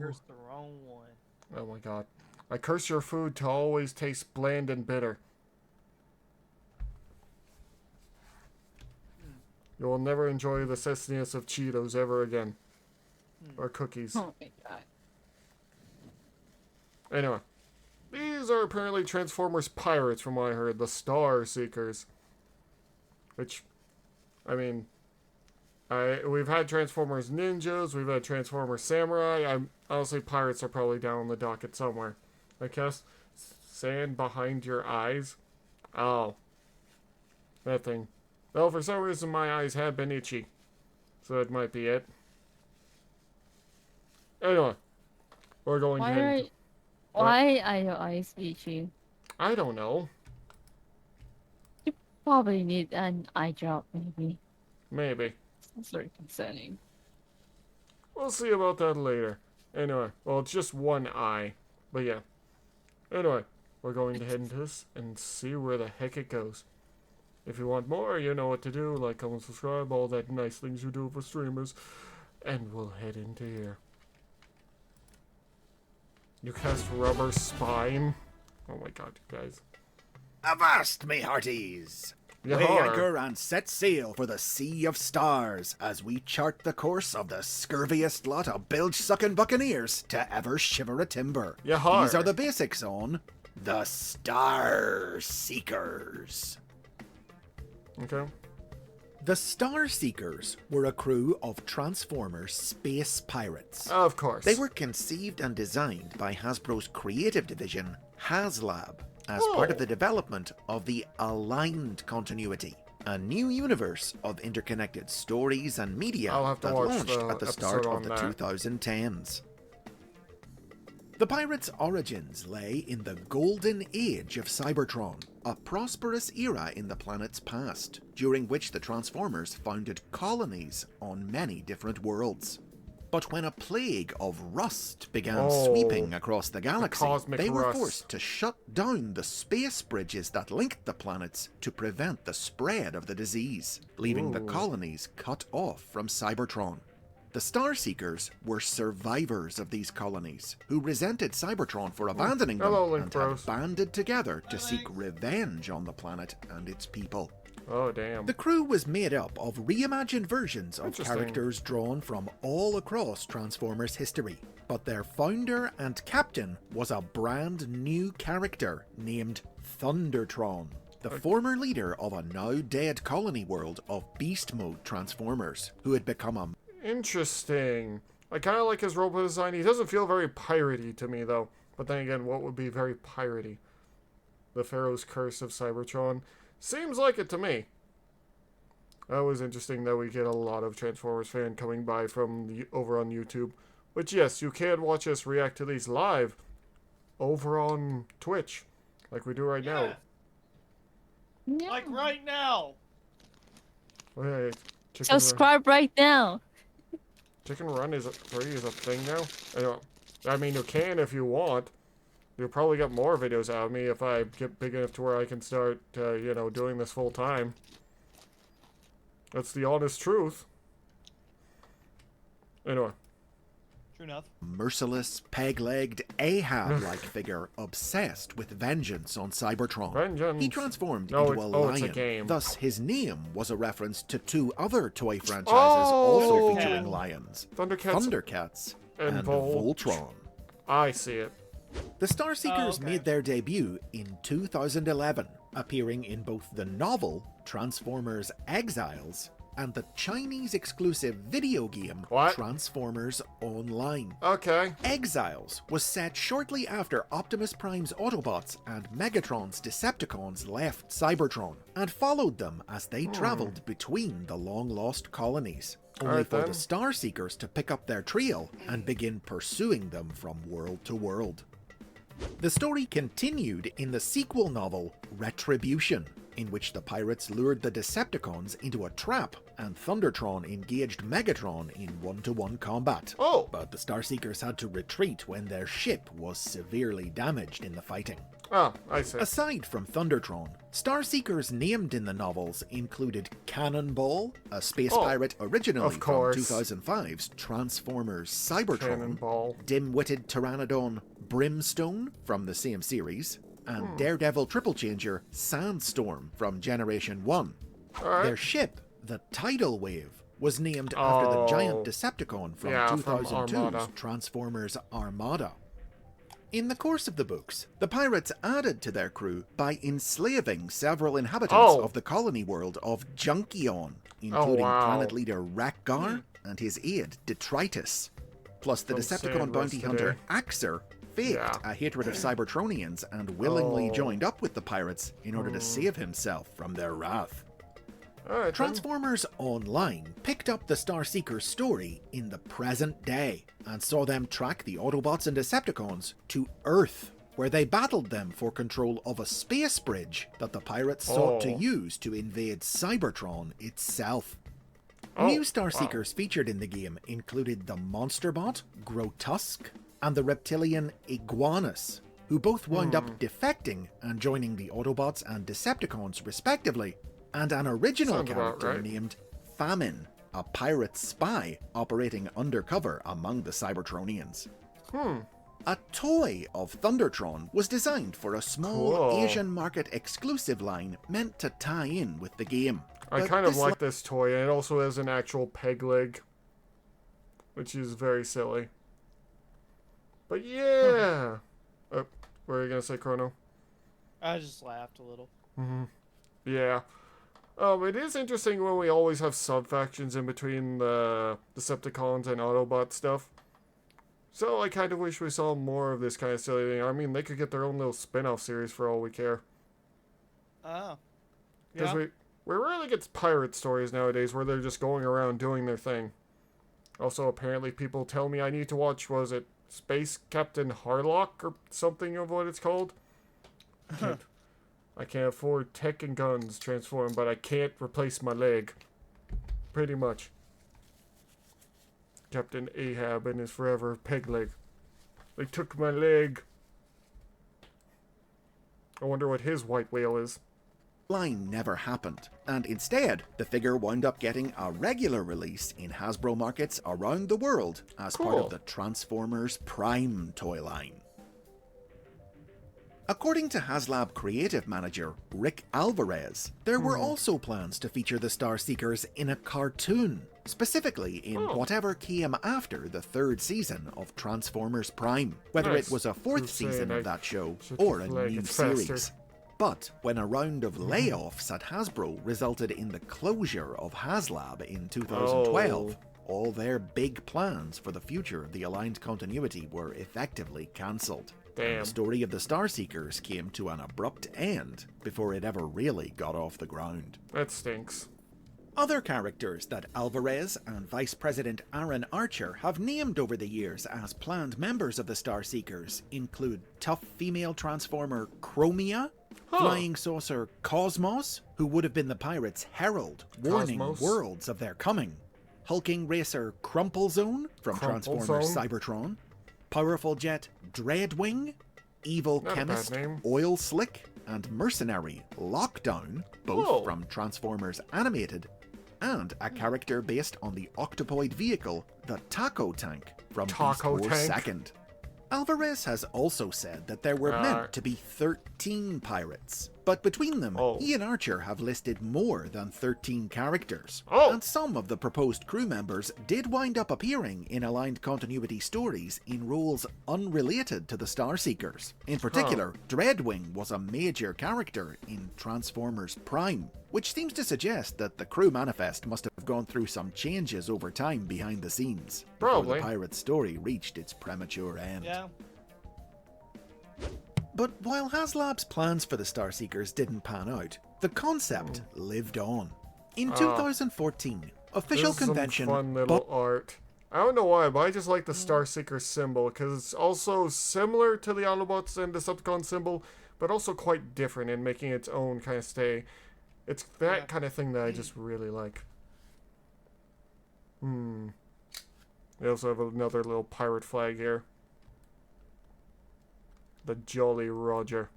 cursed the wrong one. Oh my god. I curse your food to always taste bland and bitter. You will never enjoy the sessiness of Cheetos ever again. Or cookies. Oh my god. Anyway. These are apparently Transformers pirates from what I heard. The Star Seekers. Which, I mean... we've had Transformers Ninjas, we've had Transformers Samurai. Honestly, pirates are probably down on the docket somewhere. I guess sand behind your eyes. Oh. That thing. Well, for some reason my eyes have been itchy. So that might be it. Anyway. We're going to... Why are your eyes itchy? I don't know. You probably need an eye drop, maybe. Maybe. It's very concerning. We'll see about that later. Anyway, well, it's just one eye. But yeah. Anyway, we're going to head into this and see where the heck it goes. If you want more, you know what to do. Like, comment, subscribe, all that nice things you do for streamers. And we'll head into here. You cast Rubber Spine? Oh my god, you guys. Avast, me hearties! Yahar. Weigh anchor and set sail for the Sea of Stars as we chart the course of the scurviest lot of bilge-sucking buccaneers to ever shiver a timber. Yahar. These are the basics on the Star Seekers. Okay. The Star Seekers were a crew of Transformers space pirates. Of course. They were conceived and designed by Hasbro's creative division, HasLab, as part of the development of the Aligned Continuity, a new universe of interconnected stories and media that launched at the start of the 2010s. The pirates' origins lay in the Golden Age of Cybertron, a prosperous era in the planet's past, during which the Transformers founded colonies on many different worlds. But when a plague of rust began sweeping across the galaxy, they were forced to shut down the space bridges that linked the planets to prevent the spread of the disease, leaving the colonies cut off from Cybertron. The Star Seekers were survivors of these colonies, who resented Cybertron for abandoning them and had banded together to seek revenge on the planet and its people. Oh, damn. The crew was made up of reimagined versions of characters drawn from all across Transformers history, but their founder and captain was a brand new character named Thundertron, the former leader of a now dead colony world of Beast Mode Transformers, who had become a... Interesting. I kind of like his robot design. He doesn't feel very piratey to me, though. But then again, what would be very piratey? The Pharaoh's Curse of Cybertron. Seems like it to me. That was interesting that we get a lot of Transformers fan coming by from over on YouTube. Which, yes, you can watch us react to these live over on Twitch, like we do right now. Yeah. Like right now. Wait, subscribe right now. Chicken Run is free is a thing now? Anyway, I mean, you can if you want. You'll probably get more videos out of me if I get big enough to where I can start, you know, doing this full time. That's the honest truth. Anyway. True enough. Merciless, peg-legged, Ahab-like figure obsessed with vengeance on Cybertron. Vengeance. He transformed into a lion. Thus, his name was a reference to two other toy franchises also featuring lions. Thundercats and Voltron. I see it. The Star Seekers made their debut in 2011, appearing in both the novel Transformers Exiles and the Chinese-exclusive video game Transformers Online. Okay. Exiles was set shortly after Optimus Prime's Autobots and Megatron's Decepticons left Cybertron, and followed them as they travelled between the long-lost colonies, only for the Star Seekers to pick up their trail and begin pursuing them from world to world. The story continued in the sequel novel Retribution, in which the pirates lured the Decepticons into a trap and Thundertron engaged Megatron in one-to-one combat. But the Starseekers had to retreat when their ship was severely damaged in the fighting. Oh, I see. Aside from Thundertron, Starseekers named in the novels included Cannonball, a space Oh, pirate originally of from course. 2005's Transformers Cybertron, Cannonball. dim-witted Pteranodon Brimstone from the same series, and Daredevil Triple Changer Sandstorm from Generation 1. Alright. Their ship, the Tidal Wave, was named after the giant Oh. Decepticon from Yeah, from 2002's Armada. Transformers Armada. In the course of the books, the pirates added to their crew by enslaving several inhabitants Oh. of the colony world of Junkion, including wow. planet leader Rakgar and his aide Detritus. Plus, the Don't say Decepticon it bounty was hunter today. Axer faked Yeah. a hatred of Cybertronians and willingly Oh. joined up with the pirates in order to save himself from their wrath. Alright. then. Transformers Online picked up the Starseekers story in the present day and saw them track the Autobots and Decepticons to Earth, where they battled them for control of a space bridge that the pirates sought to Oh. use to invade Cybertron itself. Oh, New Starseekers featured in the game included the Monsterbot, Grotusk, and the reptilian Iguanus, who both wound up defecting and joining the Autobots and Decepticons respectively, and an original Sounds about character right. named Famine, a pirate spy operating undercover among the Cybertronians. A toy of Thundertron was designed for a small Cool. Asian market exclusive line meant to tie in with the game. I But kind of this like this toy, and it also has an actual peg leg, which is very silly. But yeah. Oh, what are you gonna say, Chrono? I just laughed a little. Yeah. It is interesting when we always have sub-factions in between the Decepticons and Autobot stuff. So I kind of wish we saw more of this kind of silly thing. I mean, they could get their own little spin-off series for all we care. Oh. Because Yeah. we rarely get pirate stories nowadays where they're just going around doing their thing. Also, apparently people tell me I need to watch, was it Space Captain Harlock or something of what it's called? I can't afford tech and guns transform, but I can't replace my leg. Pretty much. Captain Ahab and his forever peg leg. They took my leg. I wonder what his white whale is. Line never happened, and instead, the figure wound up getting a regular release in Hasbro markets around the world as part Cool. of the Transformers Prime toy line. According to HasLab creative manager Rick Alvarez, there were also plans to feature the Starseekers in a cartoon, specifically in Oh. whatever came after the third season of Transformers Prime, whether Nice. it was a fourth Who's saying season I of that show should or a flag new it faster? series. But when a round of layoffs at Hasbro resulted in the closure of HasLab in 2012, all their big plans for the future of the Aligned continuity were effectively cancelled. And Damn. the story of the Starseekers came to an abrupt end before it ever really got off the ground. That stinks. Other characters that Alvarez and Vice President Aaron Archer have named over the years as planned members of the Starseekers include tough female transformer Chromia, flying saucer Cosmos, who would have been the pirates' herald, warning Cosmos. worlds of their coming, hulking racer Crumplezone from Transformers Crumplezone. Cybertron, powerful jet Dreadwing, evil Not a bad chemist name. Oil Slick, and mercenary Lockdown, both Whoa. from Transformers Animated, and a character based on the octopoid vehicle, the Taco Tank, from Beast Taco Wars Tank? Second. Alvarez has also said that there were meant to be 13 pirates, but between them, Oh. he and Archer have listed more than 13 characters. Oh. And some of the proposed crew members did wind up appearing in aligned continuity stories in roles unrelated to the Starseekers. In particular, Dreadwing was a major character in Transformers Prime, which seems to suggest that the crew manifest must have gone through some changes over time behind the scenes before Probably. the pirate story reached its premature end. Yeah. But while HasLab's plans for the Starseekers didn't pan out, the concept lived on. In 2014, official This is convention some fun little art. I don't know why, but I just like the Starseeker symbol because it's also similar to the Autobots and Decepticon symbol, but also quite different in making its own kind of stay. It's that Yeah. kind of thing that I just really like. They also have another little pirate flag here. The Jolly Roger.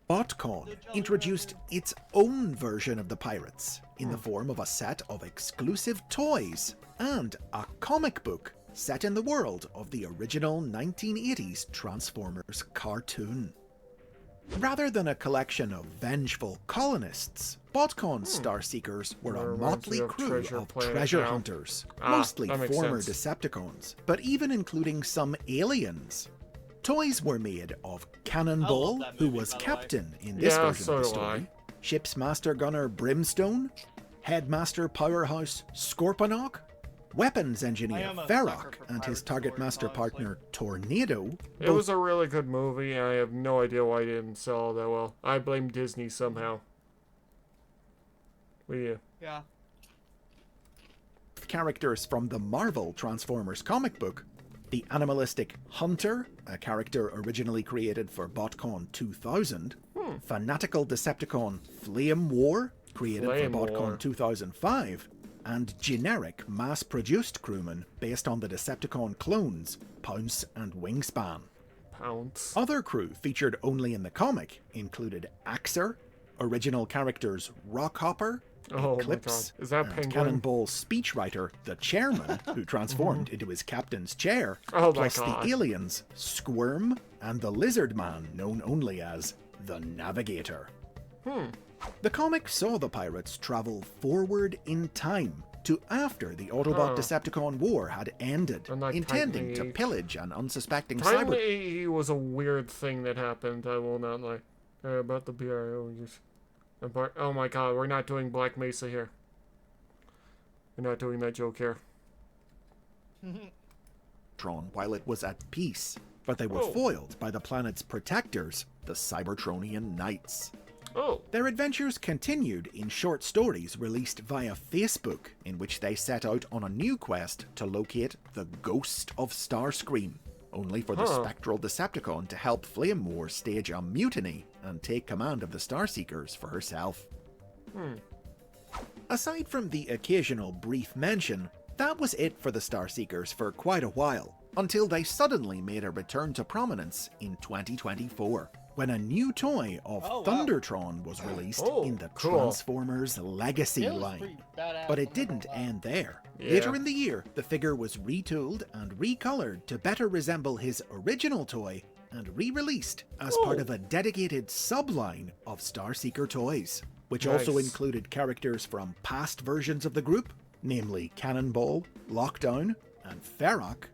Botcon introduced its own version of the pirates in the form of a set of exclusive toys and a comic book set in the world of the original 1980s Transformers cartoon. Rather than a collection of vengeful colonists, Botcon Starseekers were a motley crew of treasure hunters, mostly former Decepticons, but even including some aliens. Toys were made of Cannonball, who was captain in this version of the story, Ship's Master Gunner Brimstone, Headmaster Powerhouse Scorponok, Weapons Engineer Ferrock and his Target Master partner Tornado. It was a really good movie, and I have no idea why it didn't sell that well. I blame Disney somehow. What do you? Yeah. Characters from the Marvel Transformers comic book. The animalistic Hunter, a character originally created for Botcon 2000. Fanatical Decepticon Flame War, created for Botcon 2005. And generic mass-produced crewmen based on the Decepticon clones Pounce and Wingspan. Pounce. Other crew featured only in the comic included Axer, original characters Rockhopper, Eclipse, is that and Penguin? Cannonball's speechwriter, the Chairman, who transformed into his captain's chair, plus the aliens Squirm and the Lizard Man, known only as the Navigator. The comic saw the pirates travel forward in time to after the Autobot Decepticon War had ended, intending to pillage an unsuspecting cyber... Time AE was a weird thing that happened, I will not lie. About the BRO. Oh my god, we're not doing Black Mesa here. We're not doing that joke here. While it was at peace, but they were foiled by the planet's protectors, the Cybertronian Knights. Their adventures continued in short stories released via Facebook, in which they set out on a new quest to locate the Ghost of Starscream, only for the spectral Decepticon to help Flame War stage a mutiny and take command of the Starseekers for herself. Aside from the occasional brief mention, that was it for the Starseekers for quite a while, until they suddenly made a return to prominence in 2024. When a new toy of Thundertron was released in the Transformers Legacy line. But it didn't end there. Later in the year, the figure was retooled and recolored to better resemble his original toy and re-released as part of a dedicated subline of Starseeker toys, which also included characters from past versions of the group, namely Cannonball, Lockdown, and Ferrock,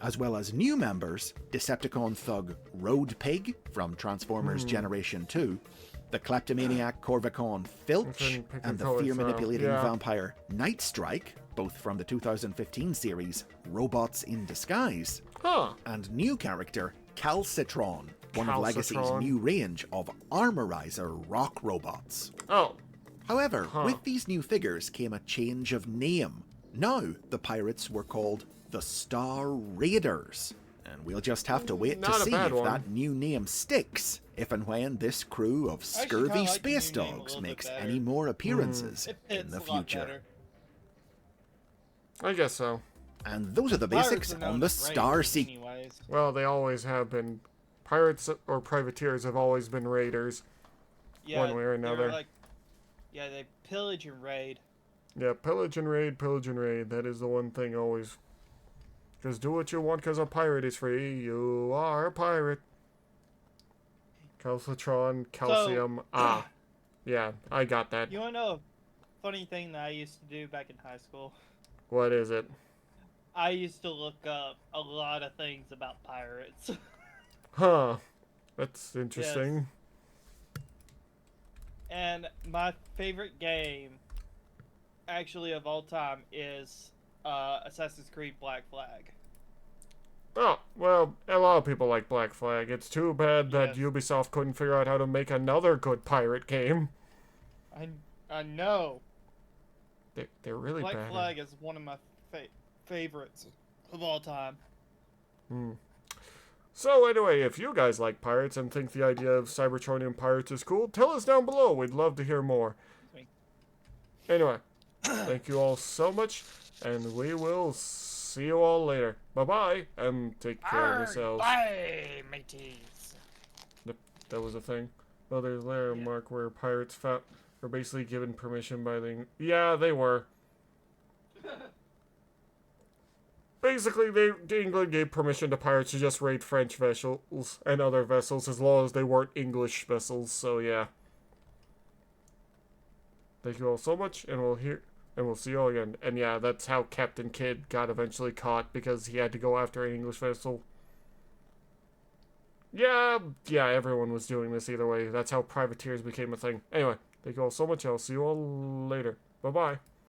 as well as new members, Decepticon thug Road Pig from Transformers Generation 2, the kleptomaniac Corvicon Filch, and the fear-manipulating vampire Nightstrike, both from the 2015 series Robots in Disguise, and new character Calcitron, one of Legacy's new range of armorizer rock robots. However, with these new figures came a change of name. Now, the pirates were called the Star Raiders, and we'll just have to wait to see if that new name sticks, if and when this crew of scurvy space dogs makes any more appearances in the future. I guess so. And those are the basics on the Starseekers. Well, they always have been. Pirates or privateers have always been raiders, one way or another. They pillage and raid. Yeah, pillage and raid, pillage and raid. That is the one thing always. Just do what you want because a pirate is free. You are a pirate. Calcitron, calcium. Yeah, I got that. You want to know a funny thing that I used to do back in high school? What is it? I used to look up a lot of things about pirates. That's interesting. Yes. And my favorite game, actually of all time, is Assassin's Creed Black Flag. Oh, well, a lot of people like Black Flag. It's too bad that Ubisoft couldn't figure out how to make another good pirate game. I know. They're really bad. Black Flag is one of my favorites of all time. So anyway, if you guys like pirates and think the idea of Cybertronian pirates is cool, tell us down below. We'd love to hear more. Anyway, thank you all so much, and we will see you all later. Bye-bye, and take care of yourselves. Bye, mateys. That was a thing. Well, there's layer Yeah. mark where pirates were basically given permission by the... Yeah, they were. Basically, England gave permission to pirates to just raid French vessels and other vessels as long as they weren't English vessels, so yeah. Thank you all so much, and we'll see you all again. And yeah, that's how Captain Kidd got eventually caught, because he had to go after an English vessel. Yeah, everyone was doing this either way. That's how privateers became a thing. Anyway, thank you all so much. I'll see you all later. Bye-bye.